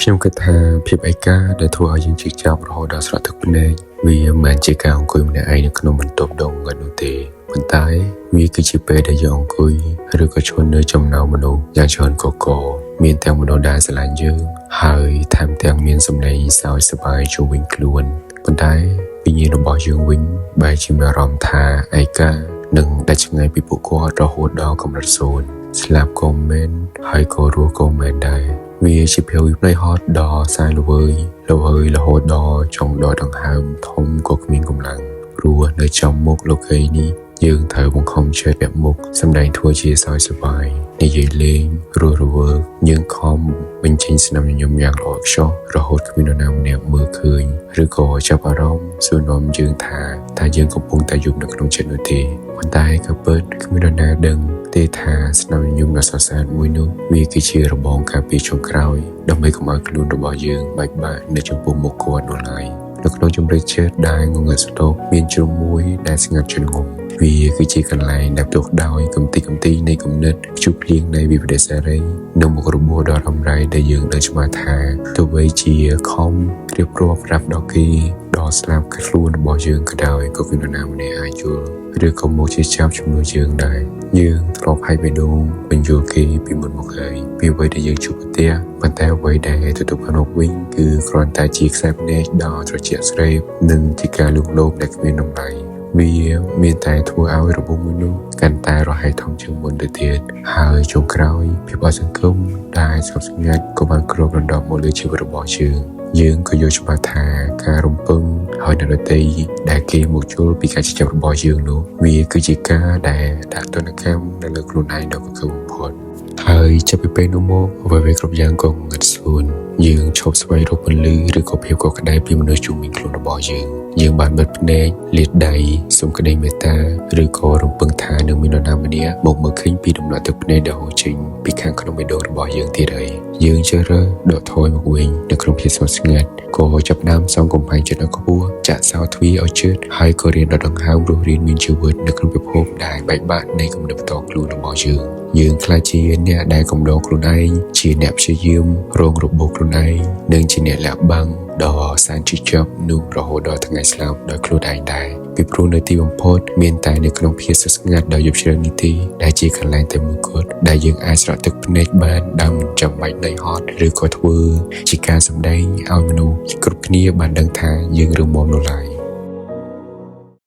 ខ្ញុំគិតថាភាពឯកាដែលធ្វើឲ្យយើងជឿចាប់រហូតដល់ស្រក់ទឹកភ្នែកវាមិនមែនជាការអង្គុយម្នាក់ឯងនៅក្នុងបន្ទប់ដងងឹតនោះទេប៉ុន្តែវាគឺជាពេលដែលយើងអង្គុយឬក៏ឈរនៅចំណោមមនុស្សយ៉ាងច្រើនកកមានទាំងមនុស្សដែលស្រឡាញ់យើងហើយថែមទាំងមានសម្លេងសើចសប្បាយជុំវិញខ្លួនប៉ុន្តែវិញ្ញាណរបស់យើងវិញបែរជាមានអារម្មណ៍ថាឯកានិងដាច់ឆ្ងាយពីពួកគាត់រហូតដល់កម្រិតសូន្យស្លាប់ក៏មែនហើយក៏រស់ក៏មែនដែរវាជាភាពវិប្លែកហត់ដ៏សាយល្វើយរហូតដល់ចង់ដកដង្ហើមធំក៏គ្មានកម្លាំងព្រោះនៅចំមុខលោកីនេះយើងត្រូវបង្ខំចិត្តពាក់មុខសម្ដែងធ្វើជាសើចសប្បាយនិយាយលេងរស់រវើកយើងខំបញ្ចេញស្នាមញញឹមយ៉ាងល្អឥតខ្ចោះរហូតគ្មាននរណាម្នាក់មើលឃើញឬក៏ចាប់អារម្មណ៍សួរនាំយើងថាយើងកំពុងតែយំនៅក្នុងចិត្តនោះទេប៉ុន្តែក៏ពិតគ្មាននរណាដឹងទេថាស្នាមញញឹមដ៏សរសើរមួយនោះវាគឺជារបងការពារចុងក្រោយដើម្បីកុំឲ្យខ្លួនរបស់យើងបែកបាក់នៅចំពោះមុខគាត់នោះឡើយនៅក្នុងជំរឹកចិត្តដែលងងឹតស្ទប់មានជ្រុងមួយដែលស្ងាត់ជ្រងំវាគឺជាកន្លែងដែលផ្ទុកដោយកំទីនៃគំនិតជុបភ្លៀងនៃវិបត្តិសេរីនៅមុខរបួសដ៏រំរាយដែលយើងដឹងច្បាស់ថាទោះបីជាខំរៀបរាប់ប្រាប់ដល់គេដល់ស្លាប់ខ្លួនរបស់យើងក៏ដោយក៏គ្មាននរណាម្នាក់អាចយល់ឬក៏មកជាចាប់ជំនួសយើងដែរយើងធ្លាប់ឲ្យបេះដូងបញ្យល់គេពីមុនមកហើយពីអ្វីដែលយើងជួបប្រទះប៉ុន្តែអ្វីដែលទទួលបានមកវិញគឺគ្រាន់តែជាខ្សែភ្នែកដ៏ត្រជាក់ស្រេបនិងជាការលួងលោមដែលគ្មានតម្លៃវាមានតែធ្វើឲ្យរបបមួយនោះកាន់តែរហែកធំជាងមុនទៅទៀតហើយចុងក្រោយភាពអសង្ឃឹមដែលស្ងប់ស្ងាត់ក៏បានគ្របដណ្ដប់មកលើជីវិតរបស់យើងក៏យល់ច្បាស់ថាការរំពឹងឲ្យអ្នកដទៃដែលគេមកជល់ពីការចិញ្ចឹមរបស់យើងនោះវាគឺជាការដែលដាក់ទណ្ឌកម្មនៅលើខ្លួនឯងដ៏កង្វល់បំផុតហើយចាប់ពីពេលនោះមកអ្វីៗគ្រប់យ៉ាងក៏ងងឹតស្រួនយើងឈប់ស្វែងរកពន្លឺឬក៏ភាពកក់ក្ដៅពីមនុស្សជុំវិញខ្លួនរបស់យើងបានបិទភ្នែកលាតដៃសូមក្តីមេត្តាឬក៏រំពឹងថានឹងមាននរណាម្នាក់មកមើលឃើញពីដំណក់ទឹកភ្នែកដែលហូរចេញពីខាងក្នុងបេះដូងរបស់យើងទៀតហើយយើងជ្រើសរើសដកថយមកវិញនៅក្នុងភាពស្ងប់ស្ងាត់ក៏ចាប់ផ្ដើមសង់កំផែងចិត្តឲ្យខ្ពស់ចាក់សោទ្វារឲ្យជិតហើយក៏រៀនដកដង្ហើមរស់រានមានជីវិតនៅក្នុងពិភពដែលបែកបាក់នៃគំនិតផ្ទាល់ខ្លួនរបស់យើងខ្លាចជាអ្នកដែលកំដរខ្លួនឯងជាអ្នកព្យាយាមរងរបួសខ្លួនឯងនិងជាអ្នកលាក់បាំងដ៏សានជិះចាប់នោះរហូតដល់ថ្ងៃស្លាប់ដោយខ្លួនឯងដែរពីព្រោះនៅទីបំផុតមានតែនៅក្នុងភាពស្ងាត់ដ៏យប់ជ្រៅនេះទេដែលជាកន្លែងតែមួយគត់ដែលយើងអាចស្រក់ទឹកភ្នែកបានដោយមិនចាំបាច់នឿយហត់ឬក៏ធ្វើជាការសម្ដែងឲ្យមនុស្សគ្រប់គ្នាបានដឹងថាយើងរឹងមាំនោះឡើយ